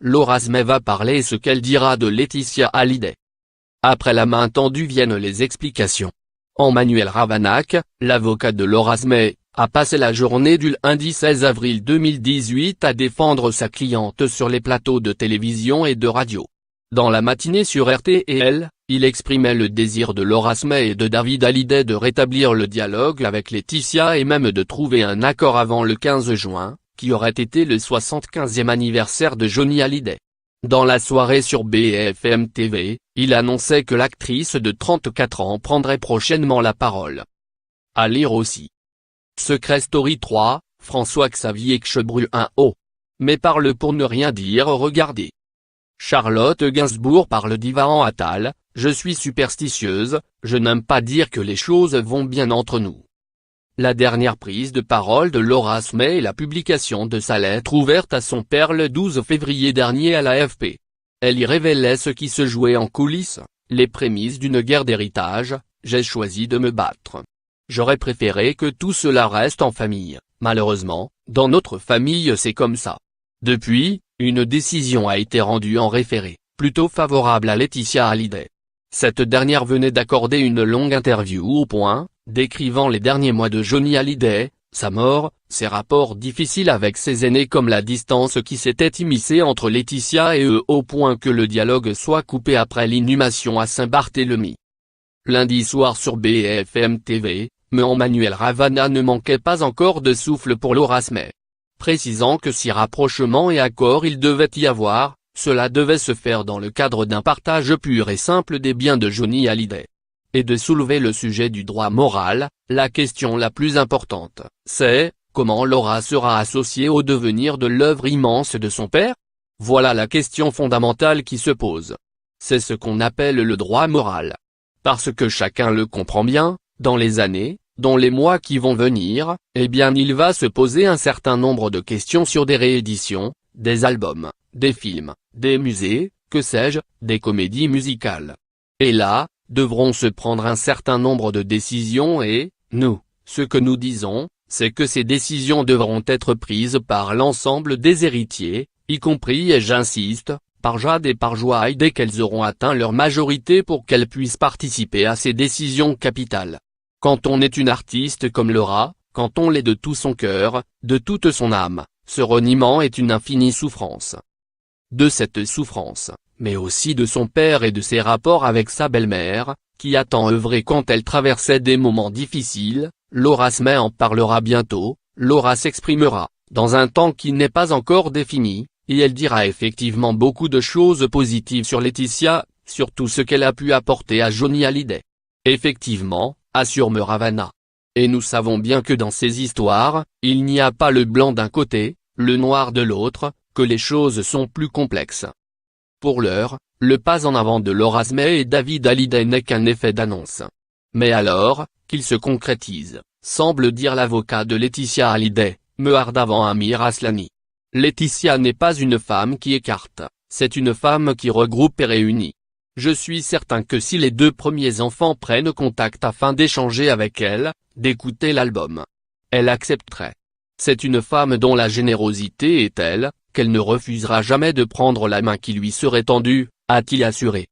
Laura Smet va parler ce qu'elle dira de Laetitia Hallyday. Après la main tendue viennent les explications. Emmanuel Ravanac, l'avocat de Laura Smet, a passé la journée du lundi 16 avril 2018 à défendre sa cliente sur les plateaux de télévision et de radio. Dans la matinée sur RTL, il exprimait le désir de Laura Smet et de David Hallyday de rétablir le dialogue avec Laetitia et même de trouver un accord avant le 15 juin, qui aurait été le 75e anniversaire de Johnny Hallyday. Dans la soirée sur BFM TV, il annonçait que l'actrice de 34 ans prendrait prochainement la parole. À lire aussi. Secret Story 3, François-Xavier Chebrun-Haut. Mais parle pour ne rien dire. Regardez. Charlotte Gainsbourg parle d'Yvan Attal, je suis superstitieuse, je n'aime pas dire que les choses vont bien entre nous. La dernière prise de parole de Laura Smet est la publication de sa lettre ouverte à son père le 12 février dernier à l'AFP. Elle y révélait ce qui se jouait en coulisses, les prémices d'une guerre d'héritage, j'ai choisi de me battre. J'aurais préféré que tout cela reste en famille, malheureusement, dans notre famille c'est comme ça. Depuis, une décision a été rendue en référé, plutôt favorable à Laetitia Hallyday. Cette dernière venait d'accorder une longue interview au Point, décrivant les derniers mois de Johnny Hallyday, sa mort, ses rapports difficiles avec ses aînés comme la distance qui s'était immiscée entre Laetitia et eux au point que le dialogue soit coupé après l'inhumation à Saint-Barthélemy. Lundi soir sur BFM TV, Emmanuel Ravanac ne manquait pas encore de souffle pour Laura Smet. Précisant que si rapprochement et accord il devait y avoir, cela devait se faire dans le cadre d'un partage pur et simple des biens de Johnny Hallyday. Et de soulever le sujet du droit moral, la question la plus importante, c'est, comment Laura sera associée au devenir de l'œuvre immense de son père? Voilà la question fondamentale qui se pose. C'est ce qu'on appelle le droit moral. Parce que chacun le comprend bien, dans les années, dans les mois qui vont venir, eh bien il va se poser un certain nombre de questions sur des rééditions, des albums, des films, des musées, que sais-je, des comédies musicales. Et là, devront se prendre un certain nombre de décisions et, nous, ce que nous disons, c'est que ces décisions devront être prises par l'ensemble des héritiers, y compris et j'insiste, par Jade et par Joy dès qu'elles auront atteint leur majorité pour qu'elles puissent participer à ces décisions capitales. Quand on est une artiste comme Laura, quand on l'est de tout son cœur, de toute son âme, ce reniement est une infinie souffrance. De cette souffrance, mais aussi de son père et de ses rapports avec sa belle-mère, qui a tant œuvré quand elle traversait des moments difficiles, Laura Smet en parlera bientôt, Laura s'exprimera, dans un temps qui n'est pas encore défini, et elle dira effectivement beaucoup de choses positives sur Laetitia, sur tout ce qu'elle a pu apporter à Johnny Hallyday. Effectivement, assure Ravanac. Et nous savons bien que dans ces histoires, il n'y a pas le blanc d'un côté, le noir de l'autre, que les choses sont plus complexes. Pour l'heure, le pas en avant de Laura Smet et David Hallyday n'est qu'un effet d'annonce. Mais alors, qu'il se concrétise, semble dire l'avocat de Laetitia Hallyday, Mehrdad Amir Aslani. Laetitia n'est pas une femme qui écarte, c'est une femme qui regroupe et réunit. Je suis certain que si les deux premiers enfants prennent contact afin d'échanger avec elle, d'écouter l'album, elle accepterait. C'est une femme dont la générosité est telle, qu'elle ne refusera jamais de prendre la main qui lui serait tendue, a-t-il assuré.